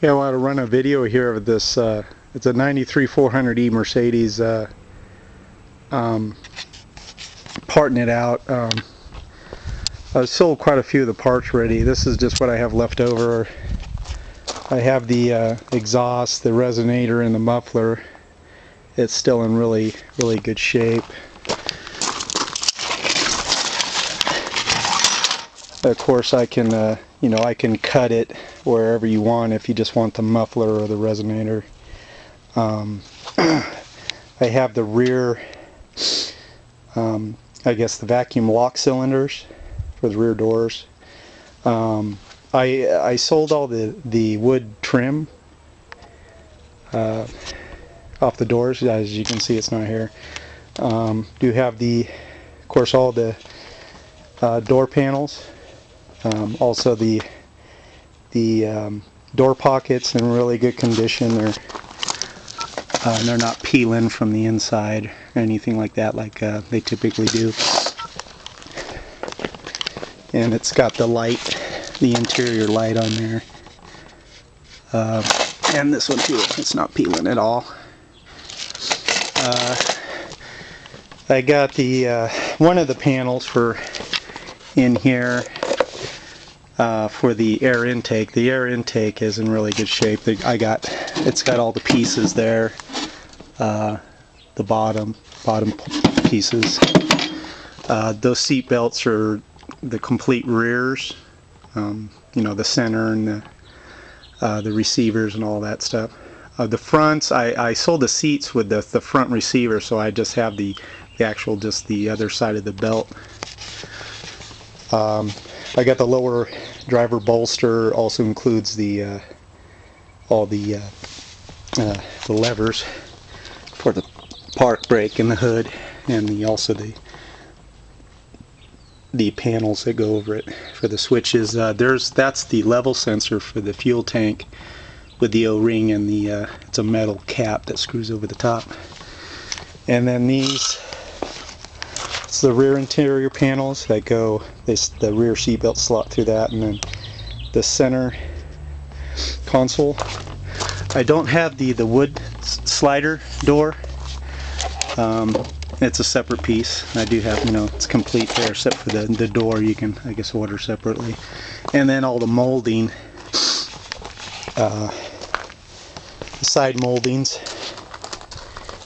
Yeah, I want to run a video here of this. It's a 93 400E Mercedes, parting it out. I've sold quite a few of the parts already. This is just what I have left over. I have the exhaust, the resonator, and the muffler. It's still in really good shape. Of course, I can I can cut it wherever you want if you just want the muffler or the resonator. I have the rear, I guess the vacuum lock cylinders for the rear doors. I sold all the wood trim off the doors. As you can see, it's not here. Do have of course, all the door panels. Also the door pockets in really good condition. They're not peeling from the inside or anything like that, like they typically do. And it's got the light, the interior light on there. And this one too, it's not peeling at all. I got the one of the panels for in here for the air intake. The air intake is in really good shape. It's got all the pieces there. The bottom pieces. Those seat belts are the complete rears. The center and the receivers and all that stuff. The fronts, I sold the seats with the front receiver, so I just have the actual, just the other side of the belt. I got the lower driver bolster. Also includes the all the levers for the park brake and the hood, and also the panels that go over it for the switches. That's the level sensor for the fuel tank with the O-ring, and it's a metal cap that screws over the top. And then it's the rear interior panels that go, the rear seatbelt slot through that, and then the center console. I don't have the wood slider door. It's a separate piece. I do have, it's complete there except for the door. You can, I guess, order separately. And then all the molding, the side moldings.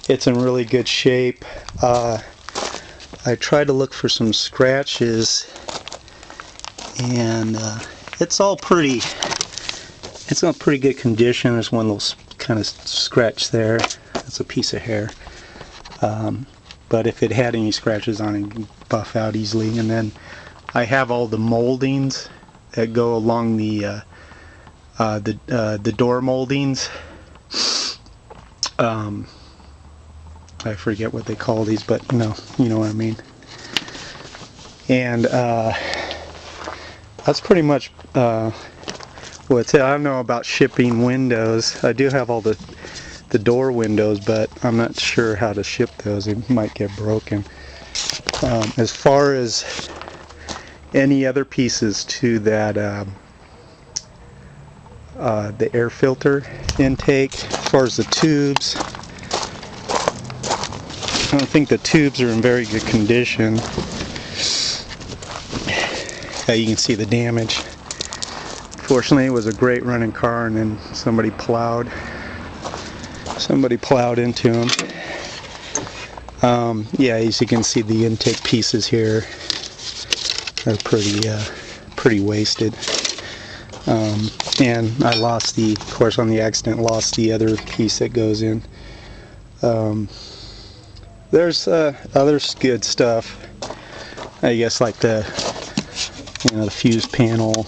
It's in really good shape. I tried to look for some scratches, and it's all pretty good condition. There's one little kind of scratch there. That's a piece of hair. But if it had any scratches on it, you can buff out easily. And then I have all the moldings that go along the door moldings. I forget what they call these, but you know what I mean. And that's pretty much what's it. I don't know about shipping windows. I do have all the door windows, but I'm not sure how to ship those. They might get broken. As far as any other pieces to that, the air filter intake, as far as the tubes, I don't think the tubes are in very good condition. You can see the damage. Fortunately, it was a great running car, and then somebody plowed into them. Yeah, as you can see, the intake pieces here are pretty wasted. And I lost of course, on the accident, lost the other piece that goes in. There's other good stuff, I guess, like the fuse panel,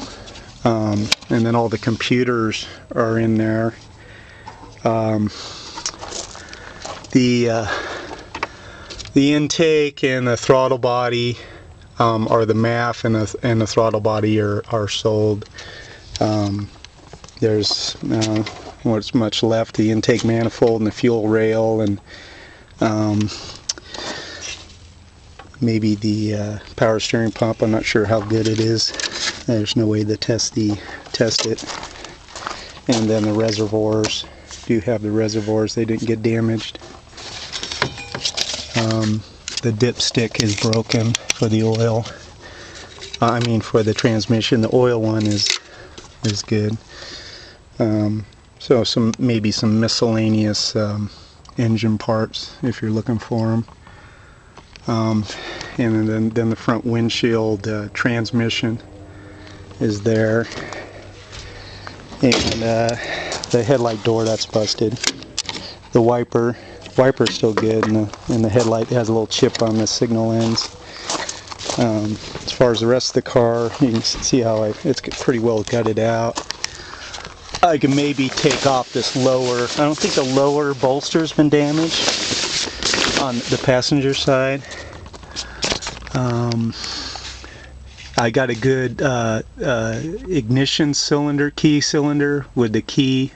and then all the computers are in there. The intake and the throttle body, or the MAF and the throttle body are sold. There's what's much left, the intake manifold and the fuel rail, and maybe the power steering pump. I'm not sure how good it is. There's no way to test it. And then the reservoirs, do have the reservoirs, they didn't get damaged. The dipstick is broken for the oil. I mean for the transmission. The oil one is good. So maybe some miscellaneous engine parts if you're looking for them. And then the front windshield transmission is there. And the headlight door, that's busted. The wiper's still good, and the headlight has a little chip on the signal ends. As far as the rest of the car, you can see how it's pretty well gutted out. I can maybe take off this lower. I don't think the lower bolster's been damaged on the passenger side. I got a good ignition cylinder, key cylinder with the key.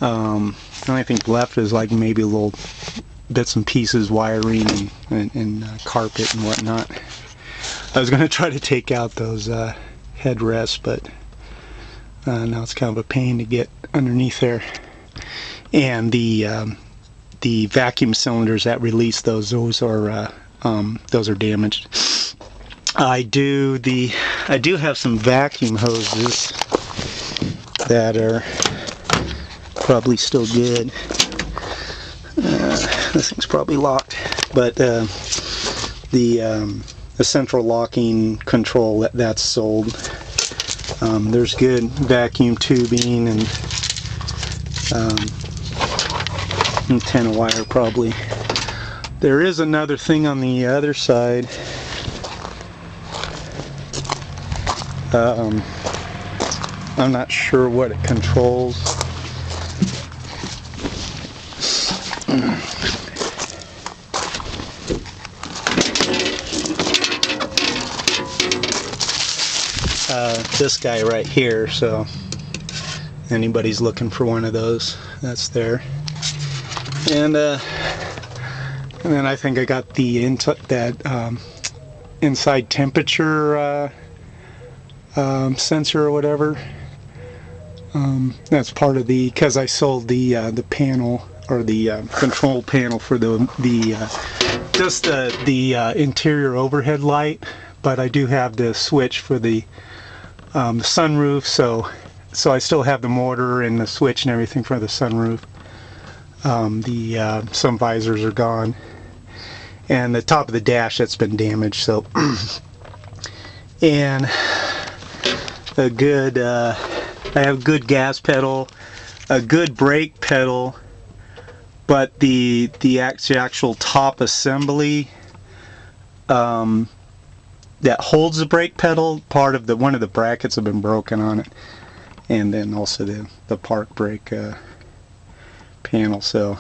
The only thing left is like maybe a little bits and pieces, wiring and carpet and whatnot. I was going to try to take out those headrests, but now it's kind of a pain to get underneath there. And the vacuum cylinders that release those are damaged. I do have some vacuum hoses that are probably still good. This thing's probably locked, but the central locking control, that's sold. There's good vacuum tubing and antenna wire probably. There is another thing on the other side. I'm not sure what it controls. This guy right here, so anybody's looking for one of those, that's there. And then I think I got the inside temperature sensor or whatever. That's part of the, because I sold the panel, or the control panel for just the interior overhead light, but I do have the switch for the sunroof, so I still have the motor and the switch and everything for the sunroof. Some visors are gone, and the top of the dash, that's been damaged. So and a good I have a good gas pedal, a good brake pedal, but the actual top assembly that holds the brake pedal, one of the brackets have been broken on it, and then also the park brake panel. So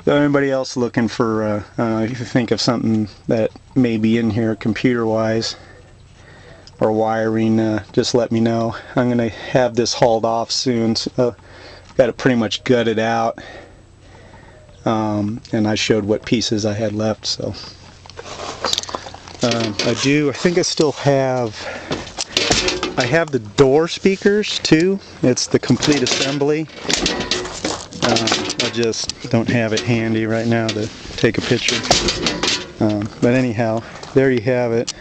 anybody else looking for if you think of something that may be in here computer wise or wiring, just let me know. I'm gonna have this hauled off soon, so got it pretty much gutted out, and I showed what pieces I had left. So I think I still have the door speakers too. It's the complete assembly. I just don't have it handy right now to take a picture. But anyhow, there you have it.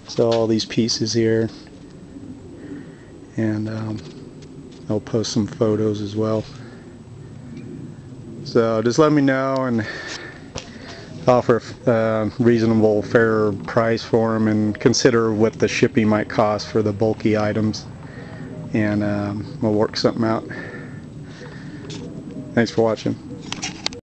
So all these pieces here, and I'll post some photos as well. So just let me know and offer a reasonable, fair price for them, and consider what the shipping might cost for the bulky items, and we'll work something out. Thanks for watching.